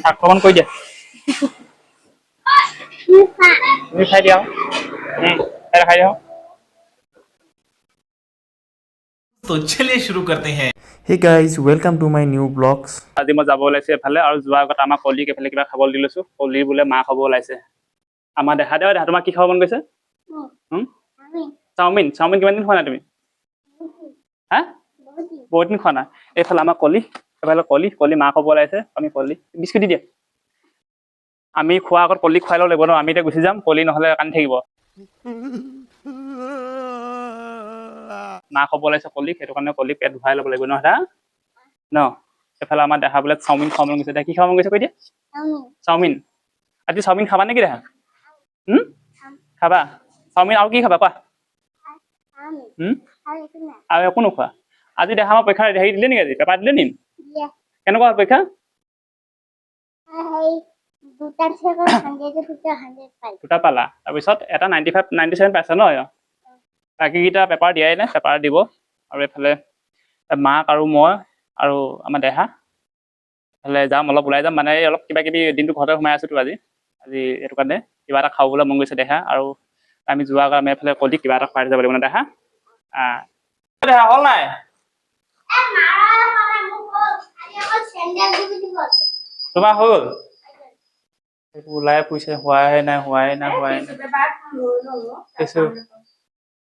আক্ৰমণ কৰি দিয়া তুমি খাই দিয়া খাই দিয়া तो चलिए शुरू करते हैं। Hey guys, welcome to my new vlogs. আজি মই যাব ওলাইছো এফালে আৰু যোৱাৰ আগত আমাৰ কলিক এফালে কিবা খাবলৈ দি লৈছো কলি বোলে মা খাব ওলাইছে আমাৰ দেখা দেৱা তোমাৰ কি খাব মন গৈছে চাওমিন চাওমিন কিমান দিন খোৱা নাই তুমি হা বহুত দিন খোৱা নাই এইফালে আমাৰ কলি এফালে কলি কলি মা খাব ওলাইছে আমি কলি বিস্কুট দি দিয়া আমি খোৱাৰ আগত কলি খুৱাই ল'ব লাগিব ন আমি এতিয়া গুচি যাম কলি নহ'লে কান্দি থাকিব মা খাব ওলাইছে কলিক সেইটো কাৰণে কলিক পেট ভৰাই ল'ব লাগিব ন দাদা ন এফালে আমাৰ দেখা বোলে চাওমিন খাব মন গৈছে কি খাব মন গৈছে কৈ দিয়া চাওমিন আজি চাওমিন খাবা নেকি দেখা খাবা চাওমিন আৰু কি খাবা কোৱা আৰু একো নোখোৱা আজি দেখা আমাৰ পৰীক্ষা হেৰি দিলে নেকি আজি পেপাৰ দিলে নেকি কেনেকুৱা পৰীক্ষা দুটা পালা তাৰপিছত এটা 95 97 পাইছা ন বাকীকেইটা পেপাৰ দিয়াই নাই পেপাৰ দিব আৰু এইফালে মাক আৰু মই আৰু আমাৰ দেহা এইফালে যাম অলপ ওলাই যাম মানে অলপ কিবা কিবি দিনটো ঘৰতে সোমাই আছোতো আজি এইটো কাৰণে কিবা এটা খাবলৈ মন গৈছে দেহা আৰু আমি যোৱাৰ আগত আমি এইফালে কলি কিবা এটা খুৱাই যাব লাগিব ন দেহা দেহা হ'ল নাই তোমাৰ হ'ল ওলাই ফুৰিছে হোৱাই নাই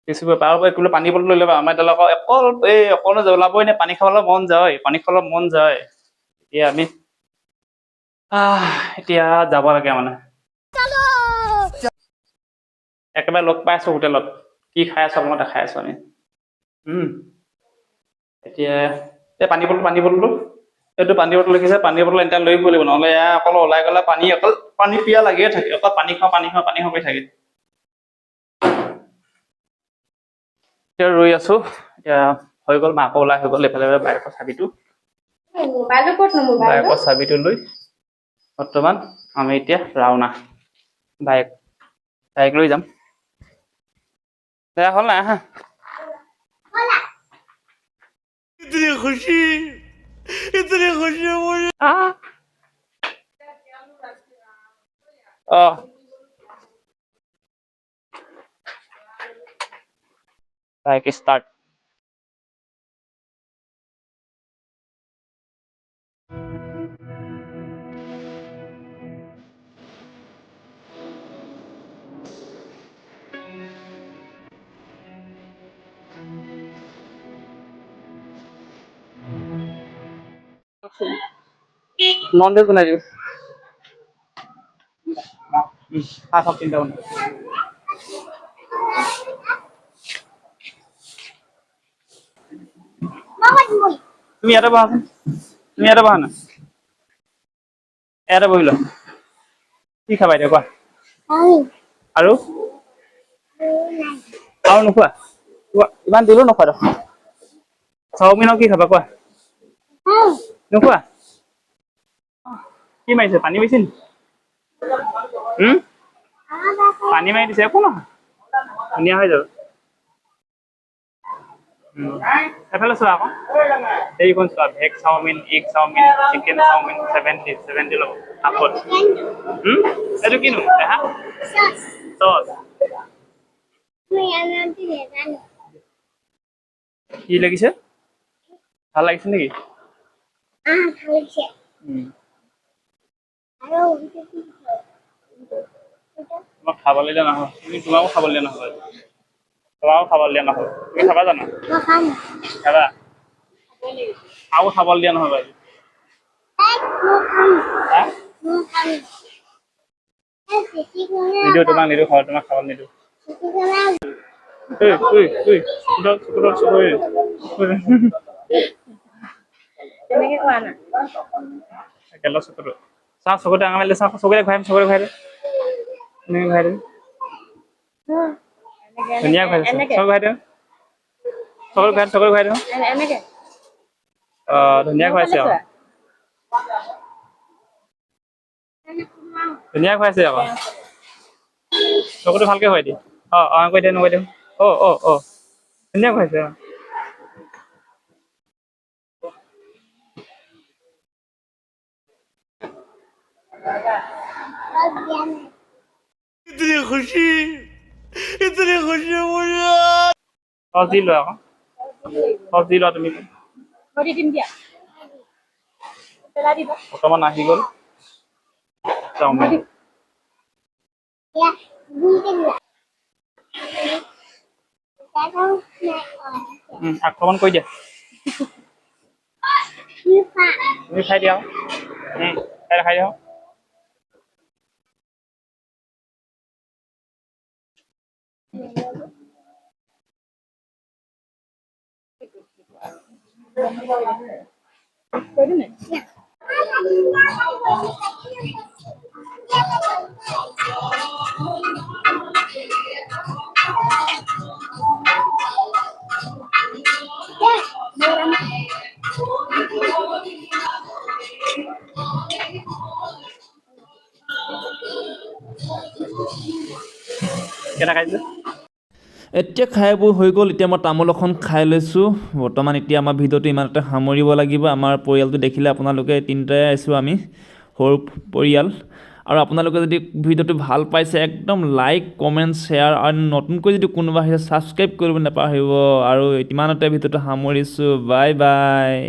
কিছু বেপাৰৰ পৰা একো পানী বটল লৈ ল'বা আমাৰ তেওঁলোকৰ অকণো জ্বলাবই নে পানী খাবলৈ মন যায় এতিয়া আমি এতিয়া যাব লাগে মানে একেবাৰে লগ পাই আছো হোটেলত কি খাই আছো আপোনাক দেখাই আছো আমি এতিয়া এই পানী বটলটো এইটো পানী বটল লিখিছে পানী বটল এটা লৈ আহিব লাগিব নহ'লে অকল ওলাই গ'লে পানী পিয়া লাগিয়ে থাকে অকল পানী খাওঁ কৰি থাকে এতিয়া ৰৈ আছো এতিয়া হৈ গ'ল মাকো ওলাই হৈ গ'ল এইফালে বাইকৰ চাবিটো লৈ বৰ্তমান আমি এতিয়া ৰাওনা বাইক লৈ যাম হ'ল নাই আহা इतनी खुशी मुझे বাইক ষ্টাৰ্ট নন ভেজ বনাই দিবি সব চিন্তা বনাই তুমি ইয়াতে বহাচোন না ইয়াতে বহি লোৱা কি খাবা এতিয়া কোৱা আৰু নোখোৱা ইমান দিলো নোখোৱা দেখোন চাওমিনৰ কি খাবা কোৱা নোখোৱা কি মাৰিছে পানী মাৰিছে নি পানী মাৰি দিছে একো নহয় ধুনীয়া হৈ যাব এফালে চোৱা আকৌ এইখন চোৱা veg chowmein egg chowmein chicken chowmein 70 ল'ব আপত এইটো কিনো দেহা চচ কি লাগিছে ভাল লাগিছে নেকি তোমাক খাবলৈ দিয়া নহয় তোমাকো খাবলৈ দিয়া নহয় তুমি খাবা জানো খাবা আৰু খাবলৈ দিয়া নহয় বাৰু নিদিওঁ তোমাক খাবলৈ নিদিওঁ চাওঁ চকুতে আঙা মাৰিলে চাওঁ চকুৰে ঘূৰাই দে ধুনীয়া ঘূৰাই চকুৰে ঘূৰাই দিওঁ ধুনীয়া খুৱাইছে আৰু ধুনীয়া খুৱাইছে আকৌ চকুটো ভালকে খুৱাই দিয়ে কৈ দিয়া নকৈ দিওঁ ধুনীয়া খুৱাইছে इतनी खुशी मुझे টচ দি লোৱা আকৌ টচ দি লোৱা তুমি ভৰি দিম দিয়া পেলাই দিবা বৰ্তমান আহি গ'ল চাওমিন আক্ৰমণ কৰি দিয়া তুমি খাই দিয়া খাই দিয়া কৰি দিম নে কেনে খাইছে এতিয়া খাই বৈ হৈ গ'ল এতিয়া মই তামোল এখন খাই লৈছোঁ বৰ্তমান এতিয়া আমাৰ ভিডিঅ'টো ইমানতে সামৰিব লাগিব আমাৰ পৰিয়ালটো দেখিলে আপোনালোকে তিনিটাই আছোঁ আমি সৰু পৰিয়াল আৰু আপোনালোকে যদি ভিডিঅ'টো ভাল পাইছে একদম লাইক কমেণ্ট শ্বেয়াৰ আৰু নতুনকৈ যদি কোনোবা আহিছে ছাবস্ক্ৰাইব কৰিব নাপাহৰিব আৰু ইমানতে ভিডিঅ'টো সামৰিছোঁ বাই বাই